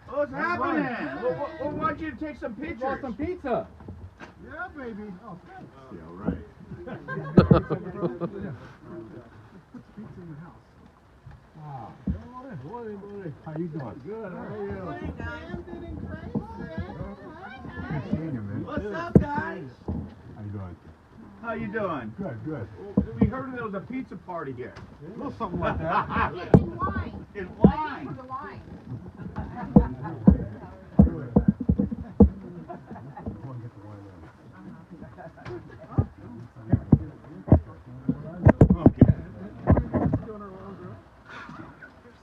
What's happening? We want you to take some pictures. Brought some pizza. Yeah, baby. Oh, Yeah, right. pizza in the house. Wow. Morning. How you doing? Good. How are you? Morning, guys. What's up, guys? How you doing? How you doing? Good. We heard there was a pizza party here. A little something like that. In wine. In wine. For the wine. Okay.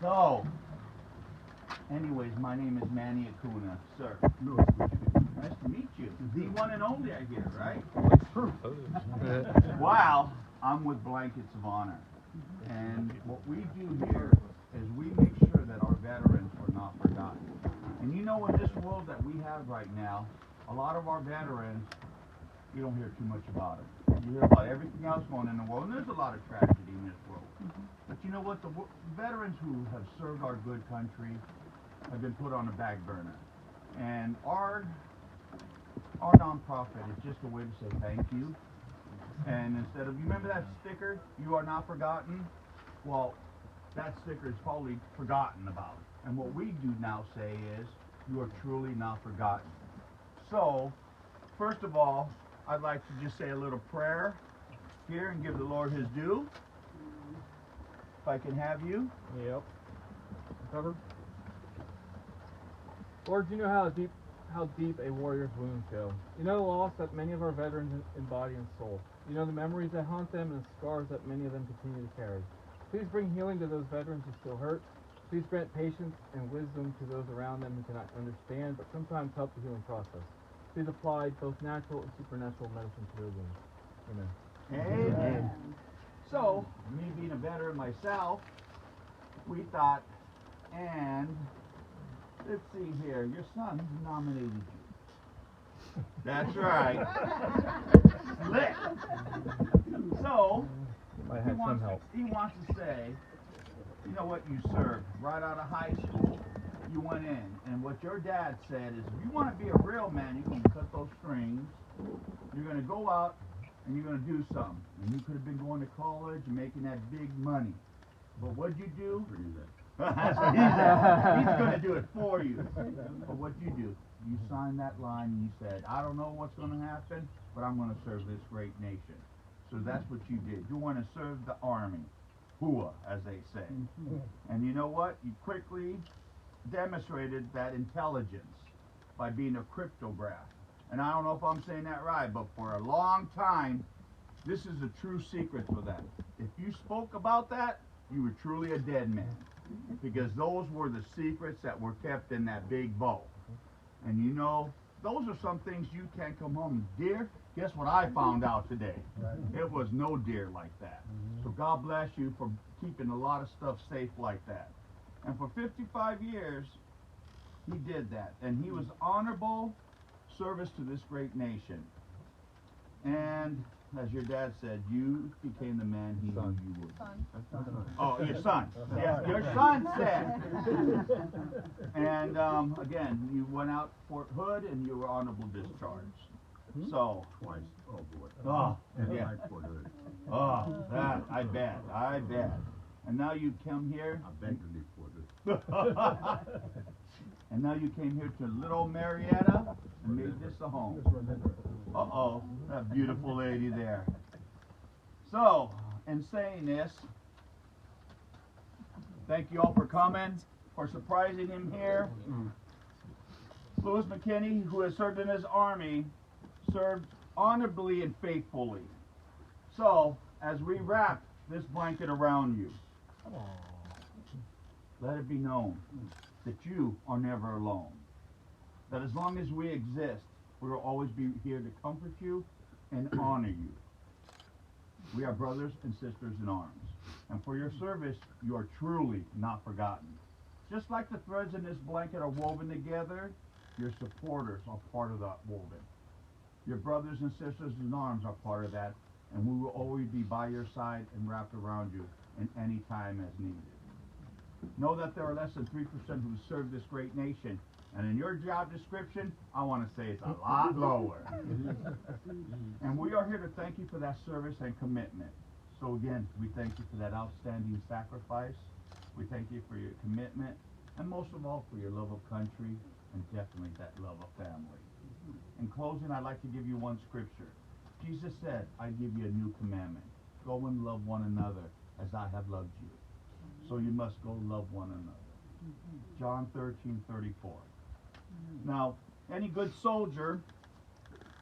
So, anyways, my name is Manny Acuna, sir. Nice to meet you. The one and only, I hear, right? Wow, I'm with Blankets of Honor. And what we do here is we make sure that our veterans are not forgotten. And you know, in this world that we have right now, a lot of our veterans, you don't hear too much about it. You hear about everything else going in the world, and there's a lot of tragedy in this world. But you know what? The veterans who have served our good country have been put on the back burner. And our nonprofit is just a way to say thank you. And instead of, you remember that sticker, "You are not forgotten"? Well, that sticker is probably forgotten about. And what we do now say is, you are truly not forgotten. So, first of all, I'd like to just say a little prayer here and give the Lord his due. If I can have you. Yep. Covered. Lord, you know how deep a warrior's wounds go. You know the loss that many of our veterans in body and soul. You know the memories that haunt them and the scars that many of them continue to carry. Please bring healing to those veterans who still hurt. Please grant patience and wisdom to those around them who cannot understand, but sometimes help the healing process. Please apply both natural and supernatural medicine to their wounds. Amen. Amen. So, me being a veteran myself, we thought, and let's see here, your son nominated you. That's right. Slick. So, Might have some help. he wants to say, you know what, you served right out of high school. You went in, and what your dad said is, if you want to be a real man, you're going to cut those strings. You're going to go out and you're going to do something. And you could have been going to college and making that big money. But what'd you do? That's what he said. He's going to do it for you. But what'd you do? You signed that line and you said, I don't know what's going to happen, but I'm going to serve this great nation. So that's what you did. You want to serve the army. Hua, as they say. And you know what? You quickly demonstrated that intelligence by being a cryptograph. And I don't know if I'm saying that right, but for a long time, this is a true secret for them. If you spoke about that, you were truly a dead man. Because those were the secrets that were kept in that big vault. And you know, those are some things you can't come home. Deer, guess what I found out today? It was no deer like that. So God bless you for keeping a lot of stuff safe like that. And for 55 years, he did that. And he was honorable service to this great nation. And as your dad said, you became the man he knew you would. Oh, your son. Yeah, your son said. And again, you went out Fort Hood and you were honorable discharged. So. Twice. Oh, boy. Oh, yeah. Fort Hood. Oh, that, I bet. And now you come here. I begged to leave Fort Hood. And now you came here to little Marietta and made this a home. Uh-oh, that beautiful lady there. So, in saying this, thank you all for coming, for surprising him here. Louis McKinney, who has served in his army, served honorably and faithfully. So, as we wrap this blanket around you, let it be known that you are never alone. That as long as we exist, we will always be here to comfort you and honor you. We are brothers and sisters in arms. And for your service, you are truly not forgotten. Just like the threads in this blanket are woven together, your supporters are part of that woven. Your brothers and sisters in arms are part of that, and we will always be by your side and wrapped around you in any time as needed. Know that there are less than 3% who serve this great nation. And in your job description, I want to say it's a lot lower. And we are here to thank you for that service and commitment. So again, we thank you for that outstanding sacrifice. We thank you for your commitment. And most of all, for your love of country and definitely that love of family. In closing, I'd like to give you one scripture. Jesus said, I give you a new commandment. Go and love one another as I have loved you. So you must go love one another. John 13:34. Now, any good soldier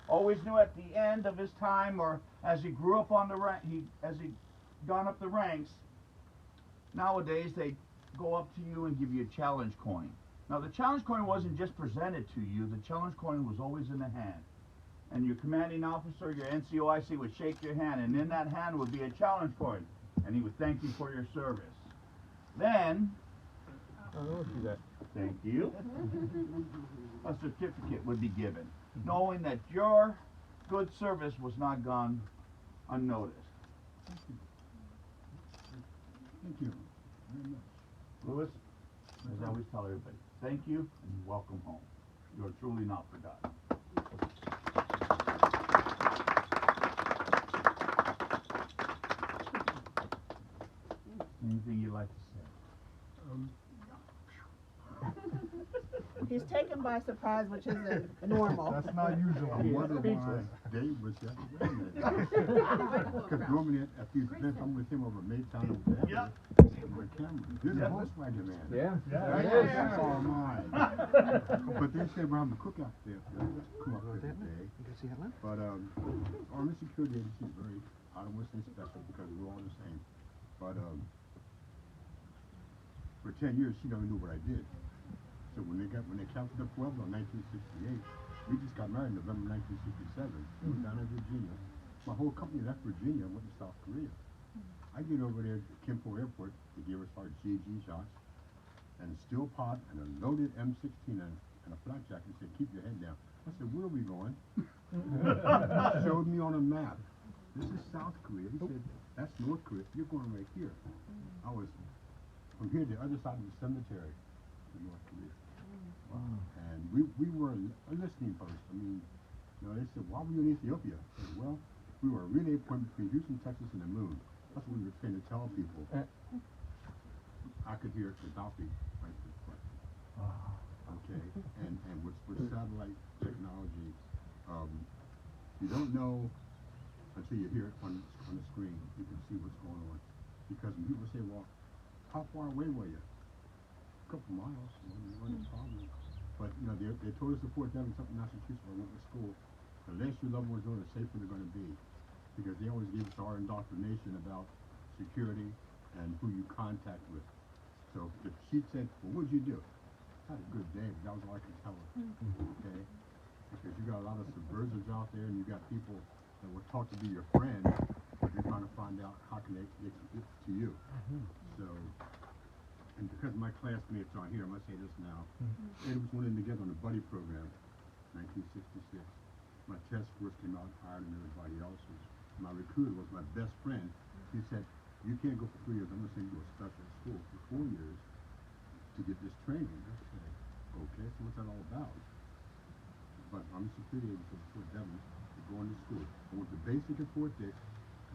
always knew at the end of his time, or as he grew up on the as he gone up the ranks, nowadays they go up to you and give you a challenge coin. Now, the challenge coin wasn't just presented to you. The challenge coin was always in the hand. And your commanding officer, your NCOIC, would shake your hand, and in that hand would be a challenge coin, and he would thank you for your service. Then, I don't see that. thank you, a certificate would be given, knowing that your good service was not gone unnoticed. Thank you very much. Louis, as I always tell everybody, thank you and welcome home. You are truly not forgotten. Anything you'd like to say? He's taken by surprise, which isn't normal. That's not usual. I wonder why Dave was just because normally at these events I'm with him over at Maytown over there. Yep. My camera. This is a Volkswagen man. Yeah. That's all mine. But they said we're having a cookout there. Come up there today. But Army Security Agency is very, I don't want to say special because we're all the same. But for 10 years she never knew what I did. So when they captured the Pueblo in 1968, we just got married in November 1967. We were down in Virginia. My whole company left Virginia and went to South Korea. I get over there to Kimpo Airport. They gave us our GG shots and a steel pot and a loaded M16 and a flak jacket and said, keep your head down. I said, where are we going? He showed me on a map. This is South Korea. He said, that's North Korea. You're going right here. I was from here to the other side of the cemetery to North Korea. Wow. And we were a listening post. I mean, they said, why were you in Ethiopia? I said, well, we were a relay point between Houston, Texas, and the moon. That's what we were trying to tell people. I could hear Gaddafi right this question. Okay, and with satellite technology, you don't know until you hear it on the screen. You can see what's going on. Because when people say, well, how far away were you? A couple miles. Wasn't a problem. But they told us to Fort Devens, up in Massachusetts, where I went to school. The less your loved ones know, the safer they're going to be. Because they always give us our indoctrination about security and who you contact with. So if she said, well, what'd you do? I had a good day, but that was all I could tell her. Okay? Because you got a lot of subversives out there, and you got people that will talk to be your friend, but you're trying to find out how can they get to you. So, and because my classmates are here, I'm going to say this now. Ed was one in together on the buddy program, 1966. My test scores came out higher than everybody else's. My recruiter was my best friend. He said, you can't go for 3 years. I'm going to send you to a special school for 4 years to get this training. I said, okay, so what's that all about? But I'm a security agent for Fort Devens to go into school. I went to basic at Fort Dix.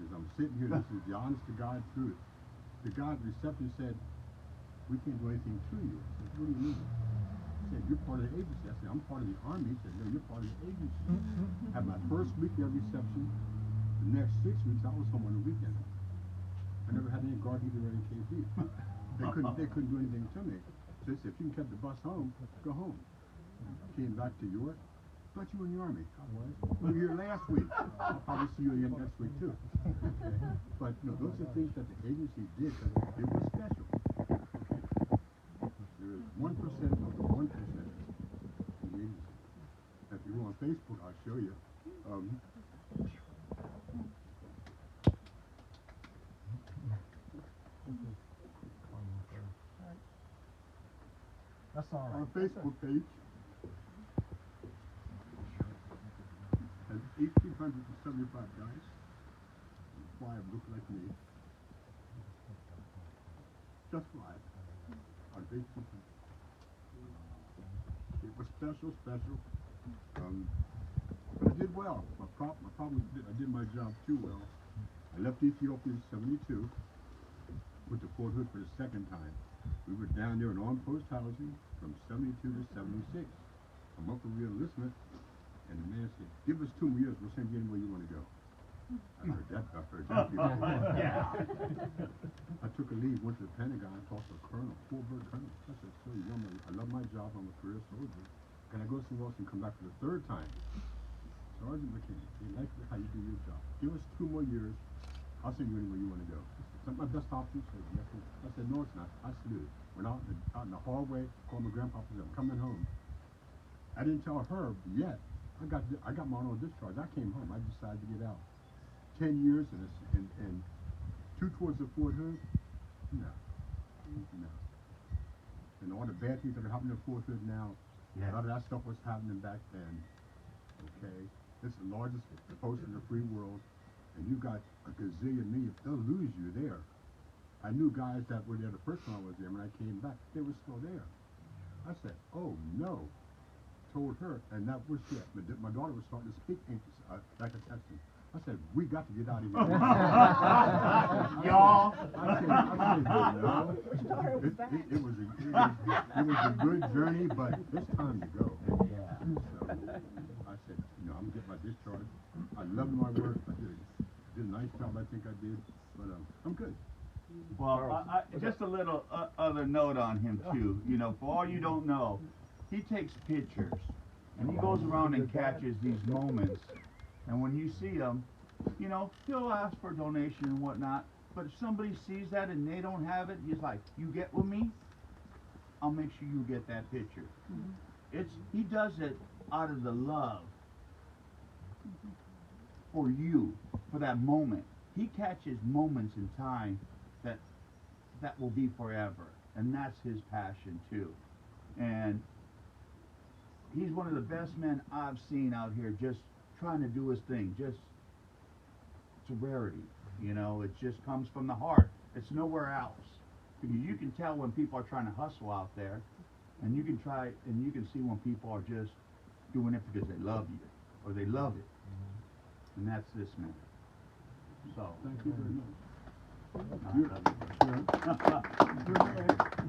As I'm sitting here, this is the honest to God truth. The guy at reception said, we can't do anything to you. I said, what do you mean? He said, you're part of the agency. I said, I'm part of the Army. He said, no, you're part of the agency. At my first week at reception, the next 6 weeks, I was home on the weekend. I never had any guard duty or any KP. They couldn't do anything to me. So they said, if you can catch the bus home, go home. Came back to York. Thought you were in the Army. I was. You were here last week. I'll probably see you again next week too. Okay. But those are things that the agency did because it was special. There is 1% of the 1% in the agency. If you go on Facebook, I'll show you. That's all right. Our Facebook page has 1,875 guys. 5 look like me. Just 5. on Facebook. It was special. But I did well. My problem is I did my job too well. I left Ethiopia in '72. Went to Fort Hood for the second time. We were down there in on-post housing from '72 to '76. I'm up for re-enlistment, and the man said, "Give us 2 more years. We'll send you anywhere you want to go." I heard that before. Yeah. I took a leave, went to the Pentagon, talked to a colonel, full-bird colonel. I said, "So you know, I love my job. I'm a career soldier. Can I go somewhere else and come back for the third time?" Sergeant McKinney, they like how you do your job. Give us 2 more years. I'll send you anywhere you want to go. Is that my best option? She said, yes. I said, no, it's not. I saluted. Went out in the hallway, called my grandpa, said, I'm coming home. I didn't tell her yet. I got my honorable discharge. I came home. I decided to get out. 10 years and 2 tours of Fort Hood? No. And all the bad things that are happening in Fort Hood now, a lot of that stuff was happening back then. Okay? It's the largest post in the free world, and you got a gazillion million. They'll lose you there. I knew guys that were there the first time I was there. When I came back, they were still there. I said, oh no. Told her, and that was it. My daughter was starting to speak English, like a Texan. I said, we got to get out of here. Y'all. I said, no. It was a good journey, but it's time to go. Yeah. So I said, I'm getting my discharge. I love my work. I did a nice job, I think I did, but I'm good. Well, just a little other note on him too. For all you don't know, he takes pictures and he goes around and catches these moments. And when you see him, he'll ask for a donation and whatnot. But if somebody sees that and they don't have it, he's like, "You get with me? I'll make sure you get that picture." He does it out of the love for you, for that moment. He catches moments in time that will be forever, and that's his passion too. And he's one of the best men I've seen out here, just trying to do his thing. It's a rarity, it just comes from the heart. It's nowhere else, because you can tell when people are trying to hustle out there, and you can see when people are just doing it because they love you or they love it. And that's this man. So Thank you very much. I love you.